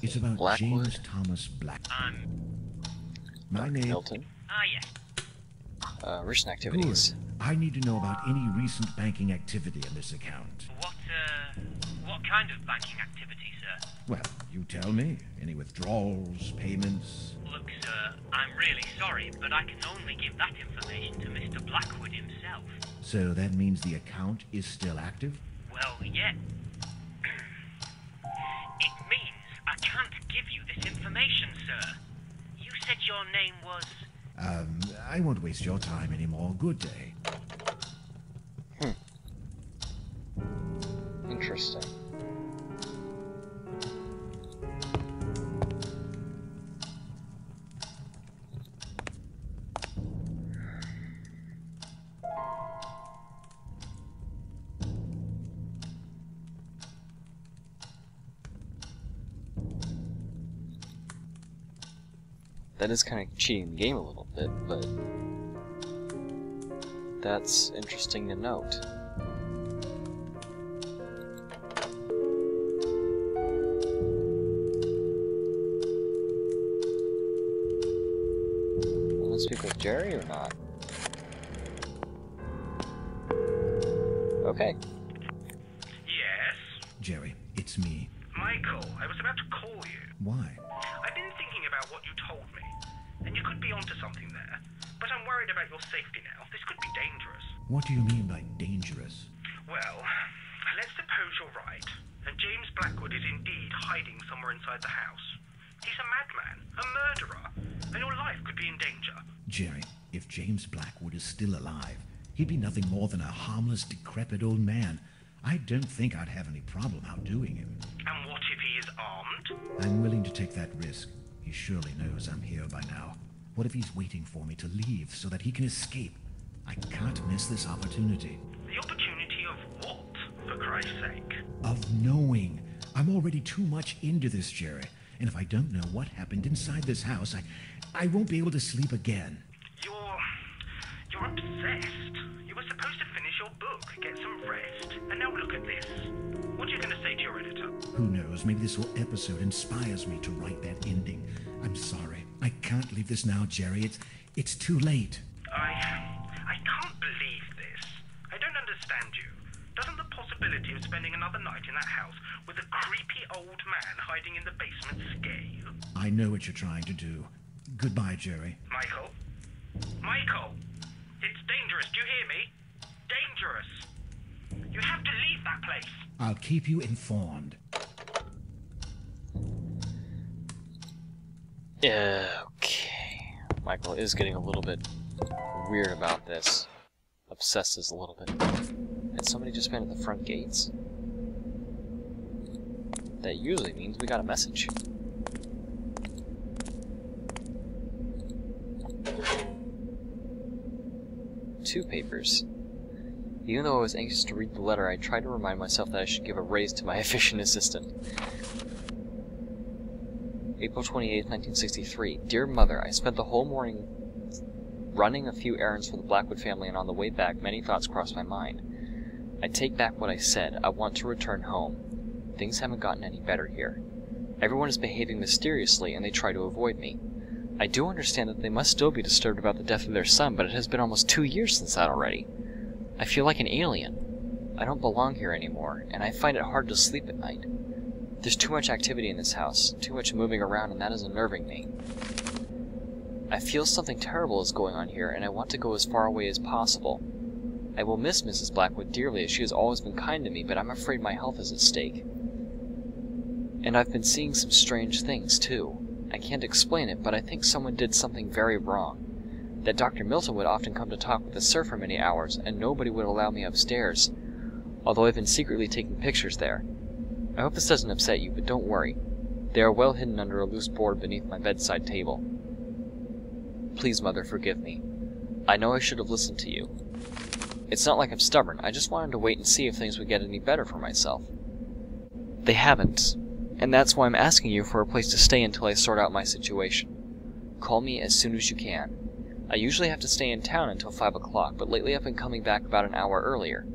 It's about Blackwood. James Thomas Black. My Dr. name. Milton. Yes. Recent activities. Good. I need to know about any recent banking activity in this account. What kind of banking activity, sir? Well, you tell me. Any withdrawals, payments? Look, sir, I'm really sorry, but I can only give that information to Mr. Blackwood himself. So that means the account is still active? Well, yeah. It means I can't give you this information, sir. You said your name was... I won't waste your time anymore. Good day. Interesting. That is kind of cheating the game a little bit, but that's interesting to note. Want to speak with Jerry or not? Okay. Yes? Jerry, it's me. Michael, I was about to call you. Why? I've been thinking about what you told me, and you could be onto something there, but I'm worried about your safety now. This could be dangerous. What do you mean by dangerous? Well, let's suppose you're right, and James Blackwood is indeed hiding somewhere inside the house. He's a madman, a murderer, and your life could be in danger. Jerry, if James Blackwood is still alive, he'd be nothing more than a harmless, decrepit old man. I don't think I'd have any problem outdoing him. And what if he is armed? I'm willing to take that risk. He surely knows I'm here by now. What if he's waiting for me to leave so that he can escape? I can't miss this opportunity. The opportunity of what, for Christ's sake? Of knowing. I'm already too much into this, Jerry. And if I don't know what happened inside this house, I won't be able to sleep again. You're obsessed. You were supposed to finish your book, get some rest, and now look at this. What are you going to say to your editor? Who knows, maybe this whole episode inspires me to write that ending. I'm sorry. I can't leave this now, Jerry. It's too late. I can't believe this. I don't understand you. Doesn't the possibility of spending another night in that house with a creepy old man hiding in the basement scare you? I know what you're trying to do. Goodbye, Jerry. Michael? Michael! It's dangerous, do you hear me? Dangerous! You have to leave that place! I'll keep you informed. Okay. Michael is getting a little bit weird about this. Obsesses a little bit. And somebody just been at the front gates? That usually means we got a message. Two papers. Even though I was anxious to read the letter, I tried to remind myself that I should give a raise to my efficient assistant. April 28, 1963. Dear Mother, I spent the whole morning running a few errands for the Blackwood family, and on the way back, many thoughts crossed my mind. I take back what I said. I want to return home. Things haven't gotten any better here. Everyone is behaving mysteriously, and they try to avoid me. I do understand that they must still be disturbed about the death of their son, but it has been almost 2 years since that already. I feel like an alien. I don't belong here anymore, and I find it hard to sleep at night. There's too much activity in this house, too much moving around, and that is unnerving me. I feel something terrible is going on here, and I want to go as far away as possible. I will miss Mrs. Blackwood dearly, as she has always been kind to me, but I'm afraid my health is at stake. And I've been seeing some strange things, too. I can't explain it, but I think someone did something very wrong. That Dr. Milton would often come to talk with the sir for many hours, and nobody would allow me upstairs, although I've been secretly taking pictures there. I hope this doesn't upset you, but don't worry. They are well hidden under a loose board beneath my bedside table. Please, Mother, forgive me. I know I should have listened to you. It's not like I'm stubborn, I just wanted to wait and see if things would get any better for myself. They haven't, and that's why I'm asking you for a place to stay until I sort out my situation. Call me as soon as you can. I usually have to stay in town until 5 o'clock, but lately I've been coming back about an hour earlier.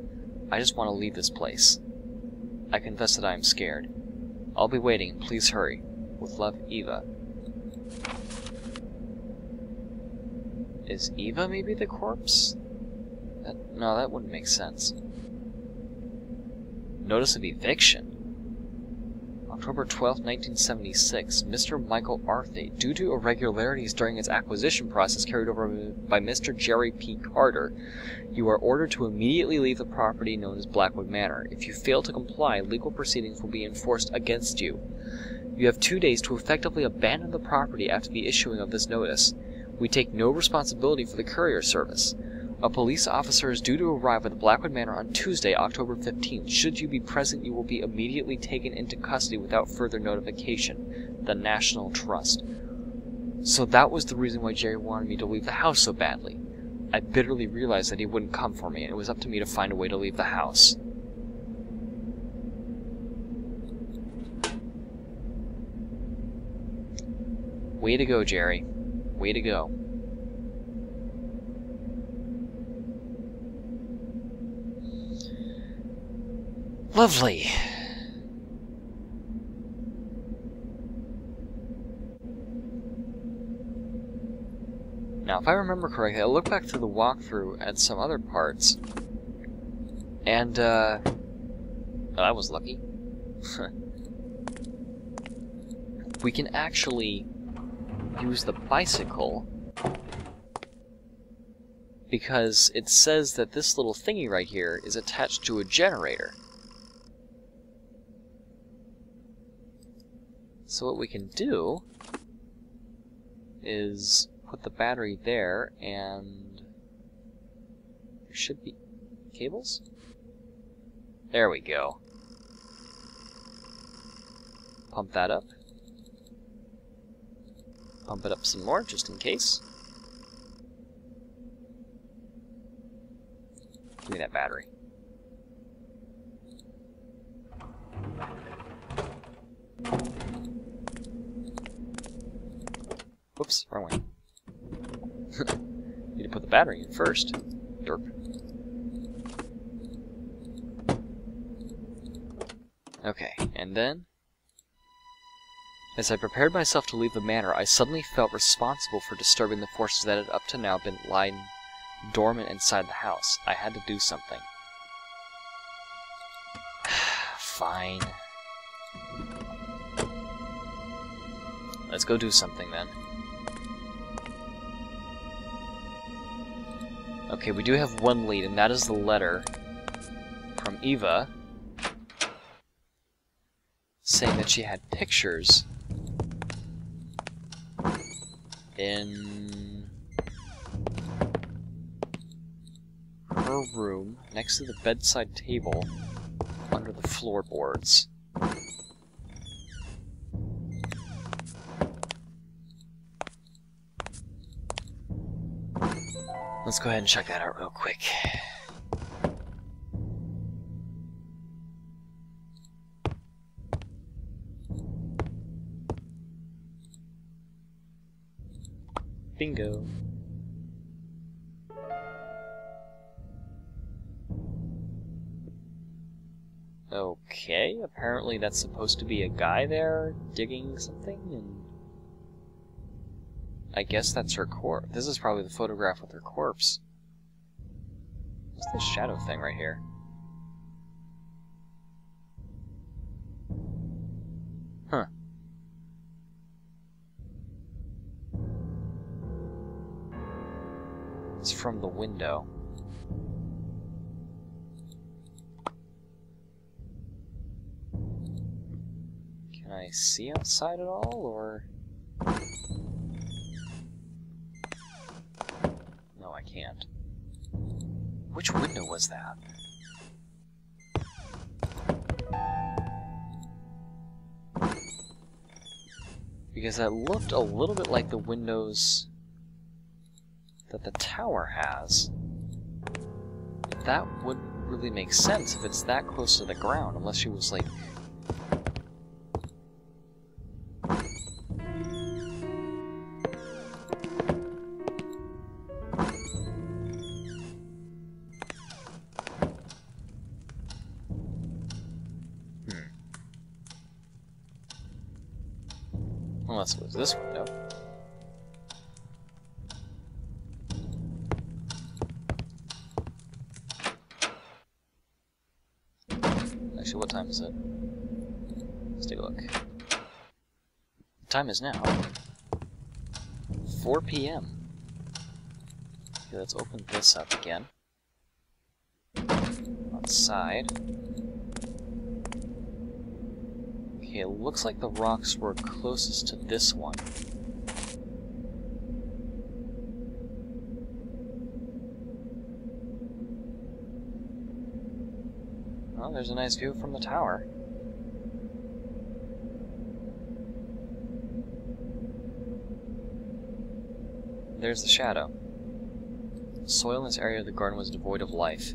I just want to leave this place. I confess that I am scared. I'll be waiting, and please hurry. With love, Eva. Is Eva maybe the corpse? No, that wouldn't make sense. Notice of eviction. October 12, 1976. Mr. Michael Arthey. Due to irregularities during its acquisition process carried over by Mr. Jerry P. Carter, you are ordered to immediately leave the property known as Blackwood Manor. If you fail to comply, legal proceedings will be enforced against you. You have 2 days to effectively abandon the property after the issuing of this notice. We take no responsibility for the courier service. A police officer is due to arrive at the Blackwood Manor on Tuesday, October 15th. Should you be present, you will be immediately taken into custody without further notification. The National Trust. So that was the reason why Jerry wanted me to leave the house so badly. I bitterly realized that he wouldn't come for me, and it was up to me to find a way to leave the house. Way to go, Jerry. Way to go. Lovely. Now, if I remember correctly, I looked back through the walkthrough at some other parts, and, oh, that was lucky. We can actually use the bicycle, because it says that this little thingy right here is attached to a generator. So what we can do is put the battery there, and there should be cables? There we go. Pump that up. Pump it up some more, just in case. Give me that battery. Whoops, wrong way. Need to put the battery in first. Derp. Okay, and then, as I prepared myself to leave the manor, I suddenly felt responsible for disturbing the forces that had up to now been lying dormant inside the house. I had to do something. Fine. Let's go do something then. Okay, we do have one lead, and that is the letter from Eva saying that she had pictures in her room next to the bedside table under the floorboards. Let's go ahead and check that out real quick. Bingo. Okay, apparently that's supposed to be a guy there digging something, and I guess that's her corpse. This is probably the photograph with her corpse. What's this shadow thing right here? Huh. It's from the window. Can I see outside at all, or...? No, I can't. Which window was that? Because that looked a little bit like the windows that the tower has. But that wouldn't really make sense if it's that close to the ground, unless she was like... Unless it was this window. Actually, what time is it? Let's take a look. The time is now 4 p.m. Okay, let's open this up again. Outside. Okay, it looks like the rocks were closest to this one. Well, there's a nice view from the tower. There's the shadow. The soil in this area of the garden was devoid of life.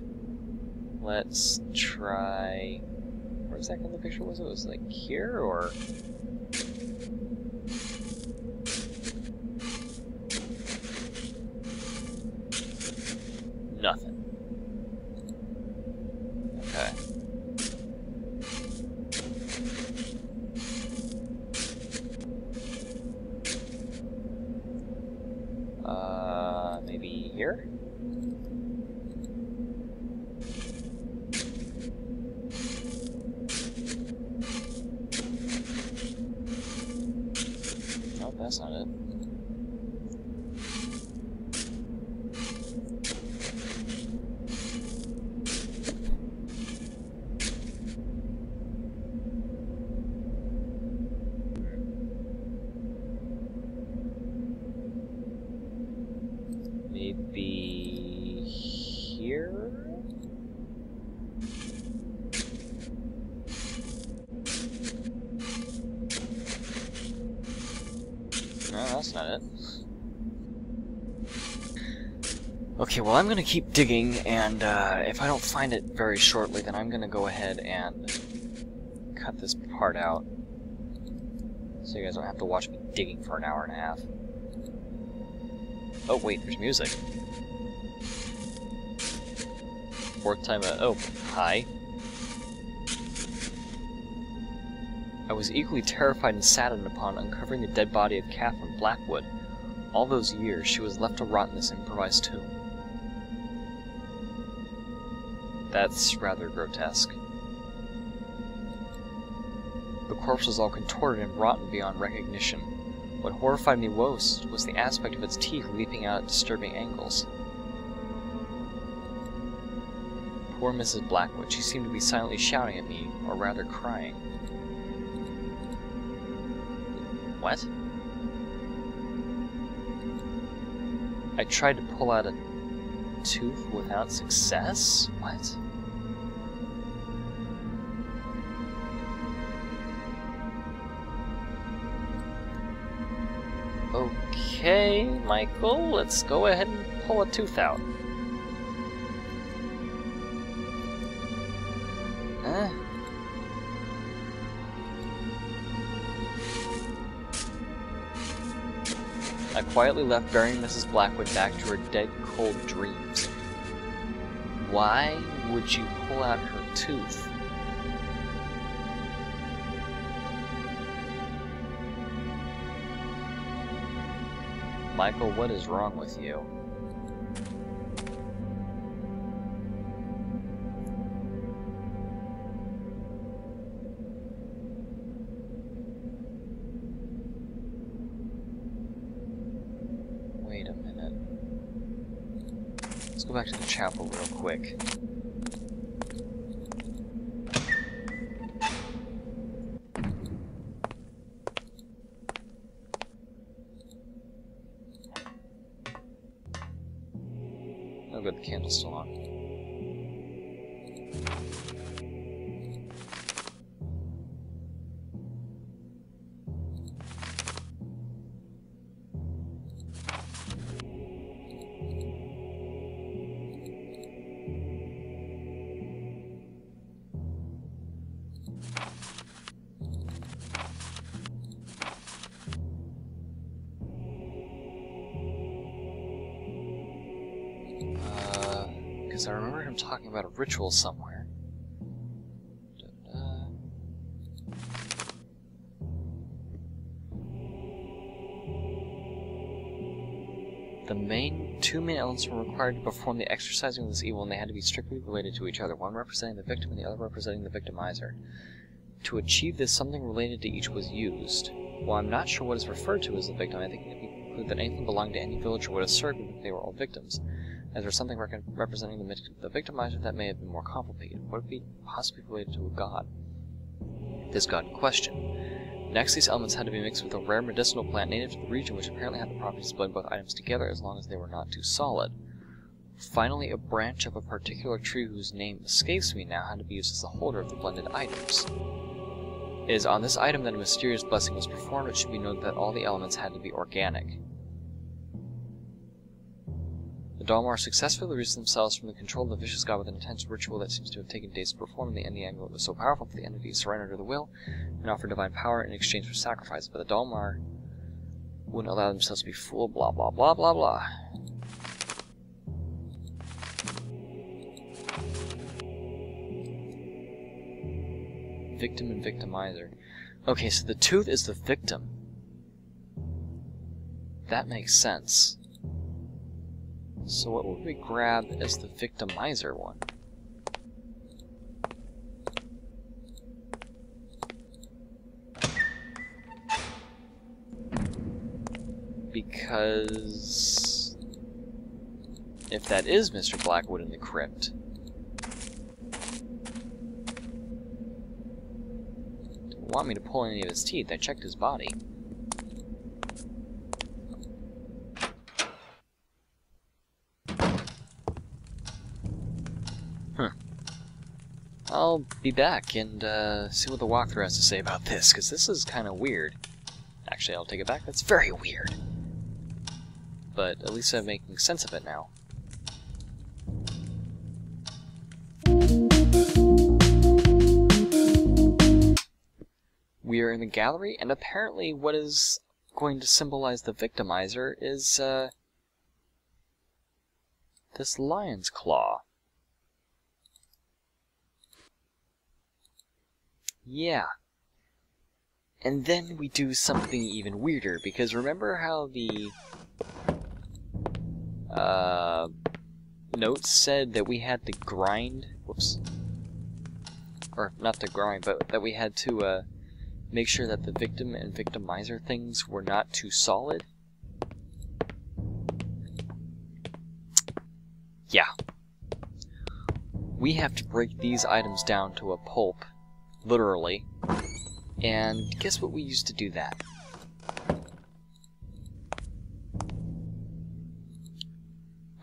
Let's try... Where exactly in the picture was it? Was it like here, or...? Nothing. Okay. Maybe here? Nope, that's not it. Maybe here? No, that's not it. Okay, well, I'm gonna keep digging, and if I don't find it very shortly, then I'm gonna go ahead and cut this part out, so you guys don't have to watch me digging for an hour and a half. Oh, wait, there's music. Fourth time, oh, hi. I was equally terrified and saddened upon uncovering the dead body of Catherine Blackwood. All those years, she was left to rot in this improvised tomb. That's rather grotesque. The corpse was all contorted and rotten beyond recognition. What horrified me most was the aspect of its teeth leaping out at disturbing angles. Poor Mrs. Blackwood, she seemed to be silently shouting at me, or rather crying. What? I tried to pull out a tooth without success? What? Okay, Michael, let's go ahead and pull a tooth out. I quietly left burying Mrs. Blackwood back to her dead, cold dreams. Why would you pull out her tooth? Michael, what is wrong with you? Wait a minute. Let's go back to the chapel real quick. Oh good, the candle's still on. Because I remember him talking about a ritual somewhere. Two main elements were required to perform the exorcising of this evil, and they had to be strictly related to each other, one representing the victim and the other representing the victimizer. To achieve this, something related to each was used. While I'm not sure what is referred to as the victim, I think it can conclude that anything belonging to any villager would assert that they were all victims. As there's something representing the victimizer, that may have been more complicated. Would it be possibly related to a god? This god in question. Next, these elements had to be mixed with a rare medicinal plant native to the region, which apparently had the properties to blend both items together as long as they were not too solid. Finally, a branch of a particular tree whose name escapes me now had to be used as the holder of the blended items. It is on this item that a mysterious blessing was performed. It should be noted that all the elements had to be organic. The Dalmar successfully released themselves from the control of the vicious god with an intense ritual that seems to have taken days to perform. In the end, the amulet was so powerful that the entity surrendered to the will and offered divine power in exchange for sacrifice. But the Dalmar wouldn't allow themselves to be fooled, blah blah blah blah blah. Victim and victimizer. Okay, so the tooth is the victim. That makes sense. So what would we grab as the victimizer one? Because if that is Mr. Blackwood in the crypt, didn't want me to pull any of his teeth. I checked his body. I'll be back and see what the walkthrough has to say about this, because this is kind of weird. Actually, I'll take it back. That's very weird. But at least I'm making sense of it now. We are in the gallery, and apparently what is going to symbolize the victimizer is this lion's claw. Yeah. And then we do something even weirder, because remember how the notes said that we had to grind, whoops, or not to grind, but that we had to make sure that the victim and victimizer things were not too solid? Yeah. We have to break these items down to a pulp, literally, and guess what we used to do that?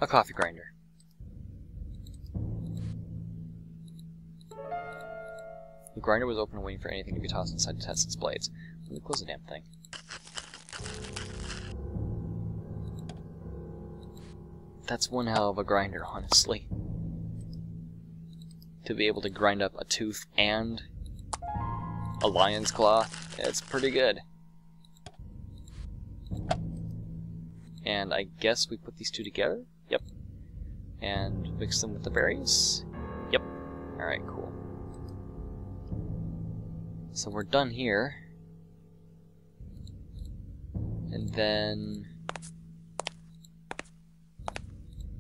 A coffee grinder. The grinder was open and waiting for anything to be tossed inside to test its blades. Let me close the damn thing. That's one hell of a grinder, honestly. To be able to grind up a tooth and a lion's claw, it's pretty good. And I guess we put these two together? Yep. And mix them with the berries? Yep. Alright, cool. So we're done here. And then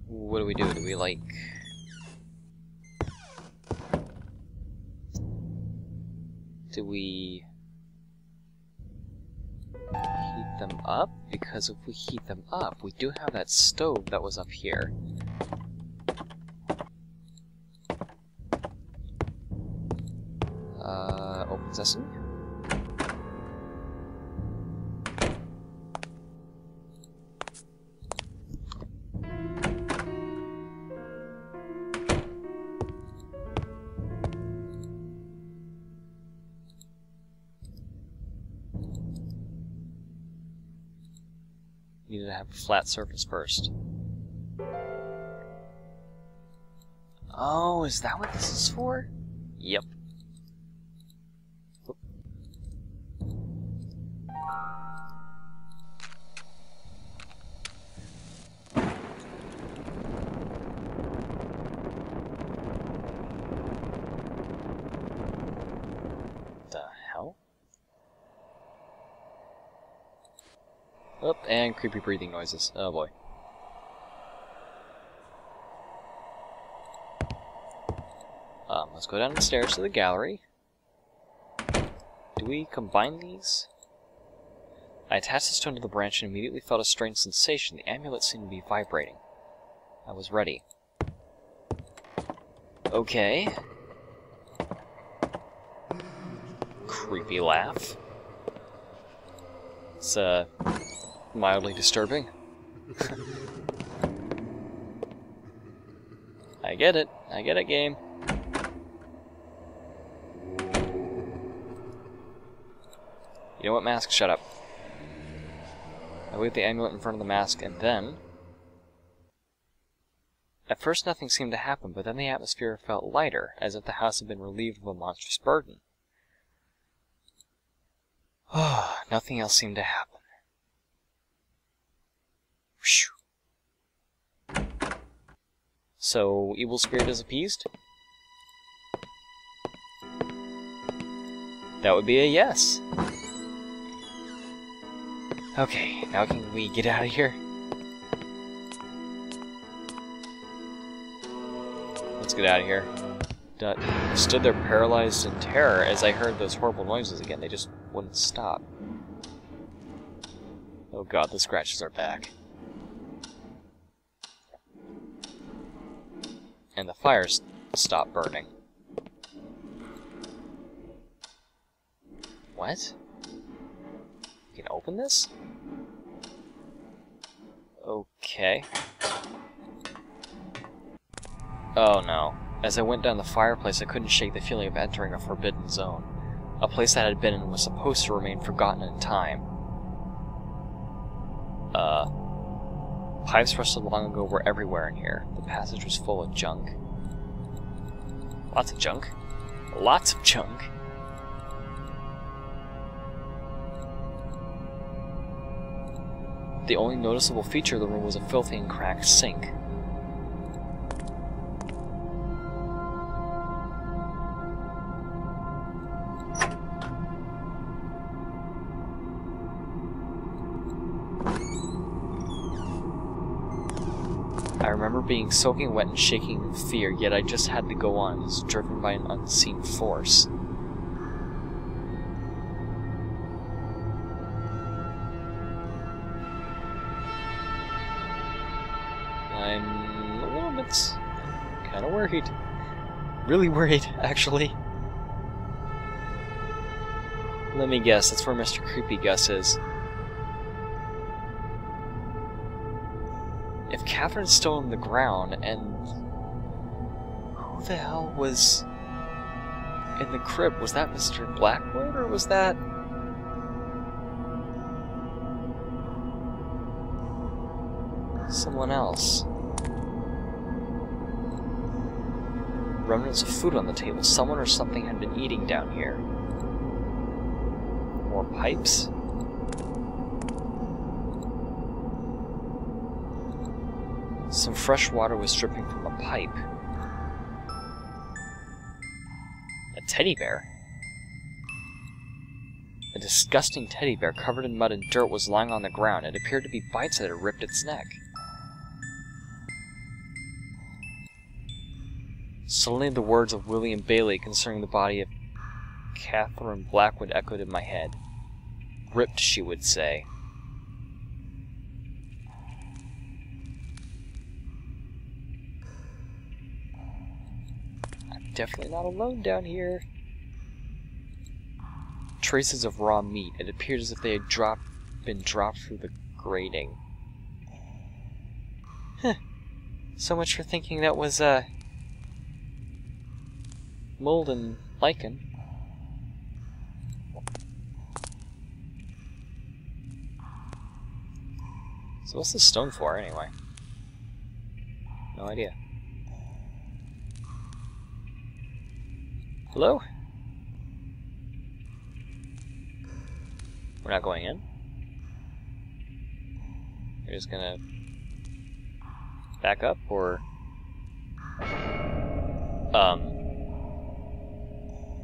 what do we do? Do we like heat them up? Because if we heat them up, we do have that stove that was up here. Open sesame? Needed to have a flat surface first. Oh, is that what this is for? Yep. The hell? Oh, and creepy breathing noises. Oh boy. let's go down the stairs to the gallery. Do we combine these? I attached the stone to the branch and immediately felt a strange sensation. The amulet seemed to be vibrating. I was ready. Okay. Creepy laugh. It's, mildly disturbing. I get it, game. You know what, mask? Shut up. I waved the amulet in front of the mask, and then... At first nothing seemed to happen, but then the atmosphere felt lighter, as if the house had been relieved of a monstrous burden. Nothing else seemed to happen. Whew. So, evil spirit is appeased? That would be a yes. Okay, now can we get out of here? Let's get out of here. Stood there paralyzed in terror as I heard those horrible noises again. They just wouldn't stop. Oh god, the scratches are back. And the fires stopped burning. What? You can open this? Okay. Oh no. As I went down the fireplace, I couldn't shake the feeling of entering a forbidden zone. A place that I had been and was supposed to remain forgotten in time. Pipes rusted long ago were everywhere in here. The passage was full of junk. Lots of junk. Lots of junk. The only noticeable feature of the room was a filthy and cracked sink. I remember being soaking wet and shaking in fear, yet I just had to go on, as driven by an unseen force. I'm a little bit kind of worried. Really worried, actually. Let me guess, that's where Mr. Creepy Gus is. If Catherine's still on the ground, and who the hell was in the crib? Was that Mr. Blackwood, or was that... someone else? Remnants of food on the table. Someone or something had been eating down here. More pipes? Some fresh water was dripping from a pipe. A teddy bear? A disgusting teddy bear covered in mud and dirt was lying on the ground. It appeared to be bites that had ripped its neck. Suddenly the words of William Bailey concerning the body of Catherine Blackwood echoed in my head. Ripped, she would say. Definitely not alone down here. Traces of raw meat. It appeared as if they had been dropped through the grating. Huh. So much for thinking that was, mold and lichen. So what's this stone for, anyway? No idea. Hello? We're not going in? You're just gonna back up, or...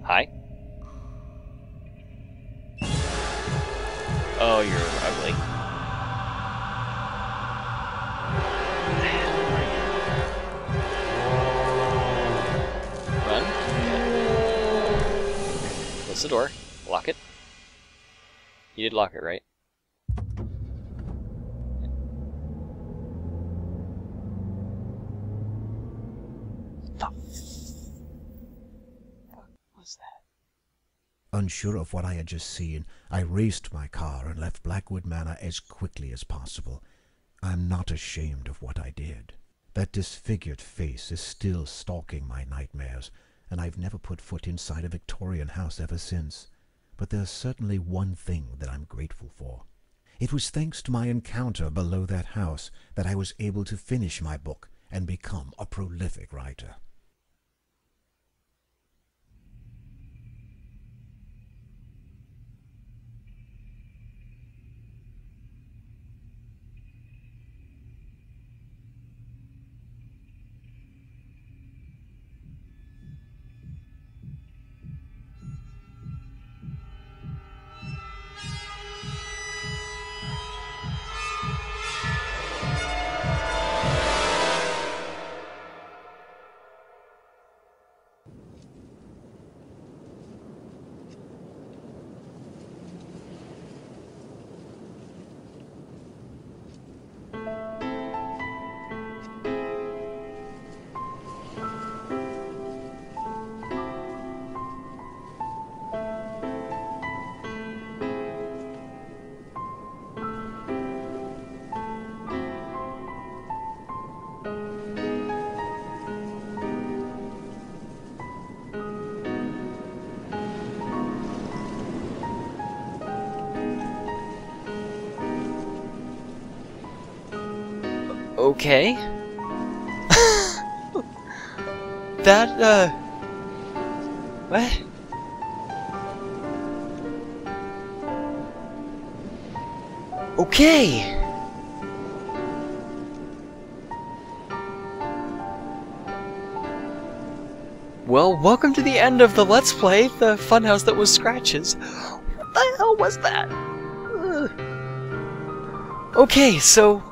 Hi? Oh, you're ugly. Run? the door. Lock it. You did lock it, right? The fuck was that? Unsure of what I had just seen, I raced my car and left Blackwood Manor as quickly as possible. I'm not ashamed of what I did. That disfigured face is still stalking my nightmares, and I've never put foot inside a Victorian house ever since. But there's certainly one thing that I'm grateful for. It was thanks to my encounter below that house that I was able to finish my book and become a prolific writer. Okay. That, what? Okay! Well, welcome to the end of the Let's Play, the funhouse that was Scratches. What the hell was that? Ugh. Okay, so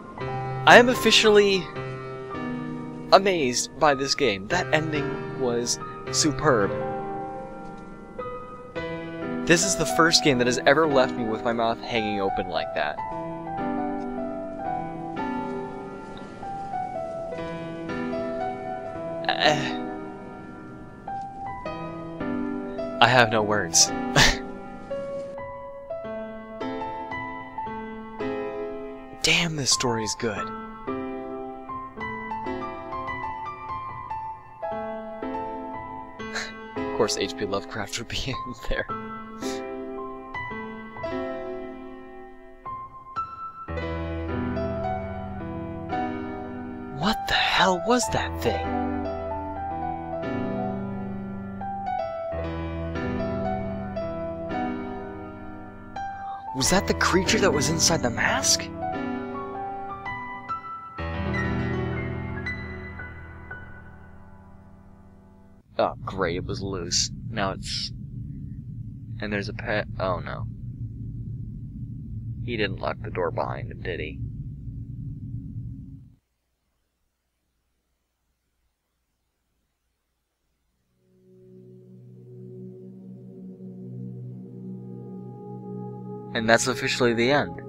I am officially amazed by this game. That ending was superb. This is the first game that has ever left me with my mouth hanging open like that. I have no words. Damn, this story is good. Of course, H.P. Lovecraft would be in there. What the hell was that thing? Was that the creature that was inside the mask? Oh, great, it was loose. Now it's... And there's a pet... Oh, no. He didn't lock the door behind him, did he? And that's officially the end.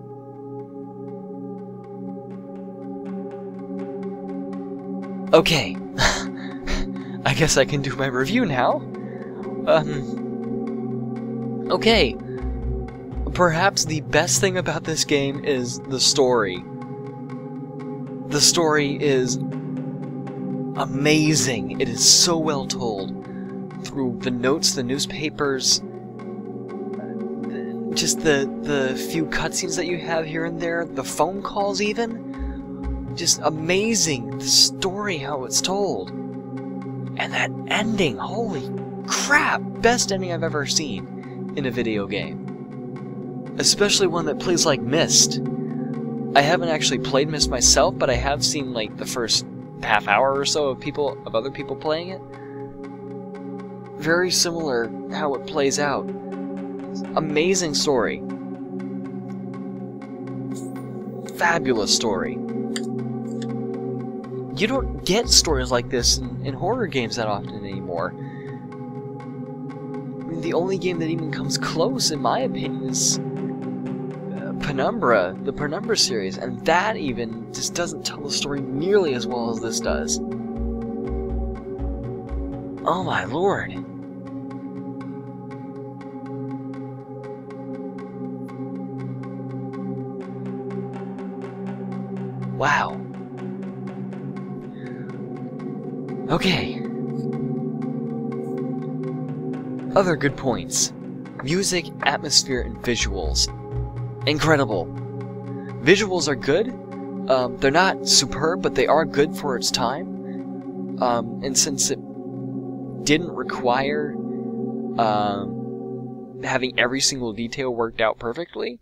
Okay. I guess I can do my review now. Okay. Perhaps the best thing about this game is the story. The story is amazing. It is so well told. Through the notes, the newspapers, just the few cutscenes that you have here and there, the phone calls even. Just amazing. The story, how it's told. And that ending, holy crap, best ending I've ever seen in a video game. Especially one that plays like Myst. I haven't actually played Myst myself, but I have seen like the first half hour or so of other people playing it. Very similar how it plays out. Amazing story. Fabulous story. You don't get stories like this in horror games that often anymore. mean, the only game that even comes close, in my opinion, is Penumbra, the Penumbra series, and that even just doesn't tell the story nearly as well as this does. Oh my lord. Wow. Okay. Other good points. Music, atmosphere, and visuals. Incredible. Visuals are good. They're not superb, but they are good for its time. And since it didn't require having every single detail worked out perfectly,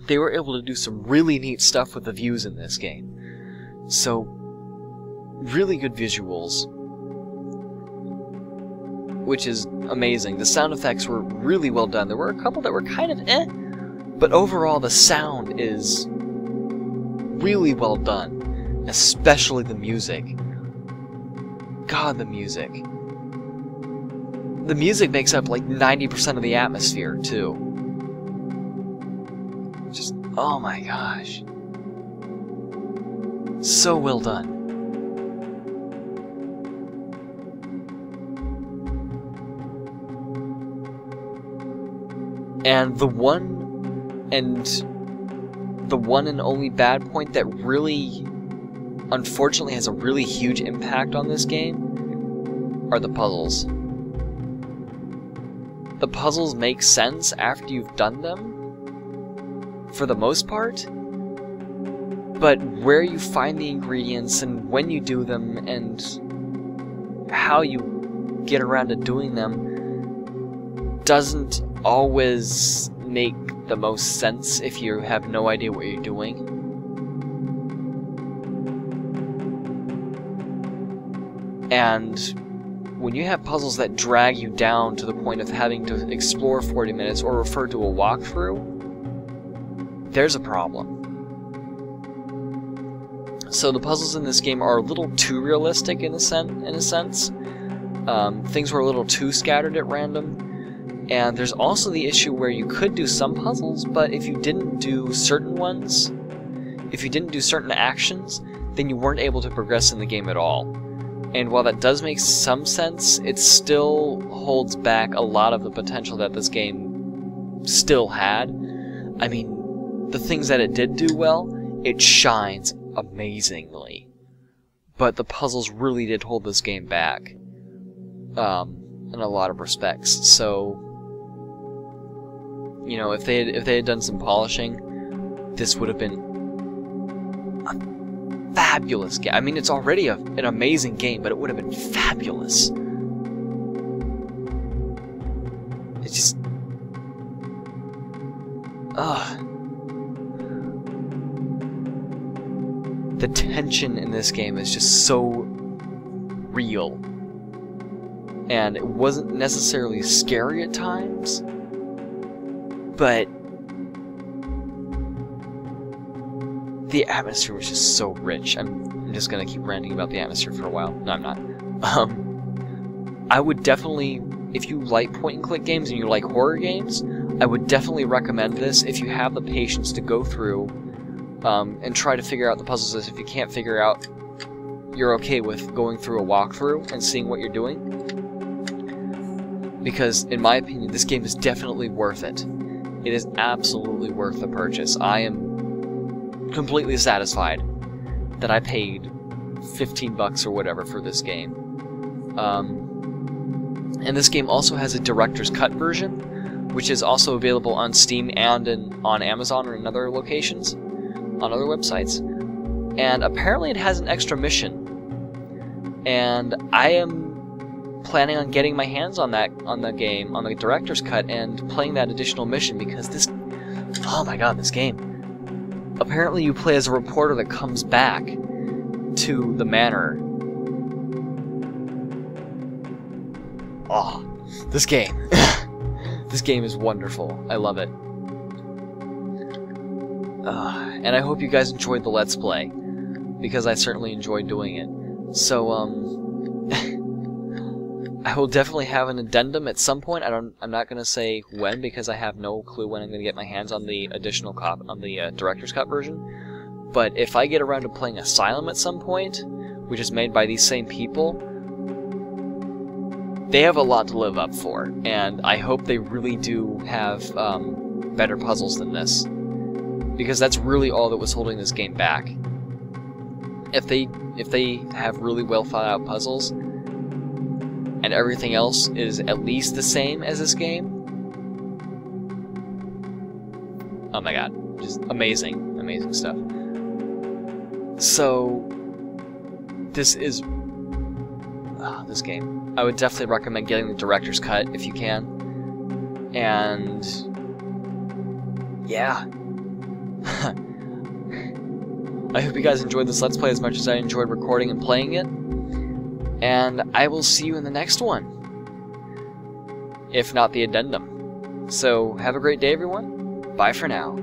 they were able to do some really neat stuff with the views in this game. So, really good visuals, which is amazing. The sound effects were really well done. There were a couple that were kind of but overall the sound is really well done, especially the music. God, the music. The music makes up like 90% of the atmosphere, too. Just, oh my gosh. So well done. And the one and only bad point that really, unfortunately, has a really huge impact on this game are the puzzles. The puzzles make sense after you've done them, for the most part, but where you find the ingredients and when you do them and how you get around to doing them doesn't always make the most sense if you have no idea what you're doing. And when you have puzzles that drag you down to the point of having to explore 40 minutes or refer to a walkthrough, there's a problem. So the puzzles in this game are a little too realistic in a sense. Things were a little too scattered at random. And there's also the issue where you could do some puzzles, but if you didn't do certain ones, if you didn't do certain actions, then you weren't able to progress in the game at all. And while that does make some sense, it still holds back a lot of the potential that this game still had. I mean, the things that it did do well, it shines amazingly. But the puzzles really did hold this game back, in a lot of respects. So, you know, if they had done some polishing, this would have been a fabulous game. I mean, it's already an amazing game, but it would have been fabulous. It's just, the tension in this game is just so real. And it wasn't necessarily scary at times, but the atmosphere was just so rich. I'm just gonna keep ranting about the atmosphere for a while. No, I'm not. I would definitely, if you like point-and-click games and you like horror games, I would definitely recommend this if you have the patience to go through and try to figure out the puzzles. If you can't figure out, you're okay with going through a walkthrough and seeing what you're doing. Because, in my opinion, this game is definitely worth it. It is absolutely worth the purchase. I am completely satisfied that I paid $15 or whatever for this game. And this game also has a director's cut version, which is also available on Steam and on Amazon or in other locations, on other websites. And apparently it has an extra mission. And I am planning on getting my hands on the director's cut, and playing that additional mission, because this, oh my god, this game. Apparently you play as a reporter that comes back to the manor. Oh, this game. This game is wonderful. I love it. And I hope you guys enjoyed the Let's Play, because I certainly enjoyed doing it. So, I will definitely have an addendum at some point. I'm not gonna say when because I have no clue when I'm gonna get my hands on the additional director's cut version. But if I get around to playing Asylum at some point, which is made by these same people, they have a lot to live up for, and I hope they really do have better puzzles than this, because that's really all that was holding this game back. If they have really well thought out puzzles, and everything else is at least the same as this game, oh my god, just amazing, amazing stuff. So, this is... this game. I would definitely recommend getting the director's cut if you can. And... yeah. I hope you guys enjoyed this Let's Play as much as I enjoyed recording and playing it. And I will see you in the next one. If not the addendum. So, have a great day, everyone. Bye for now.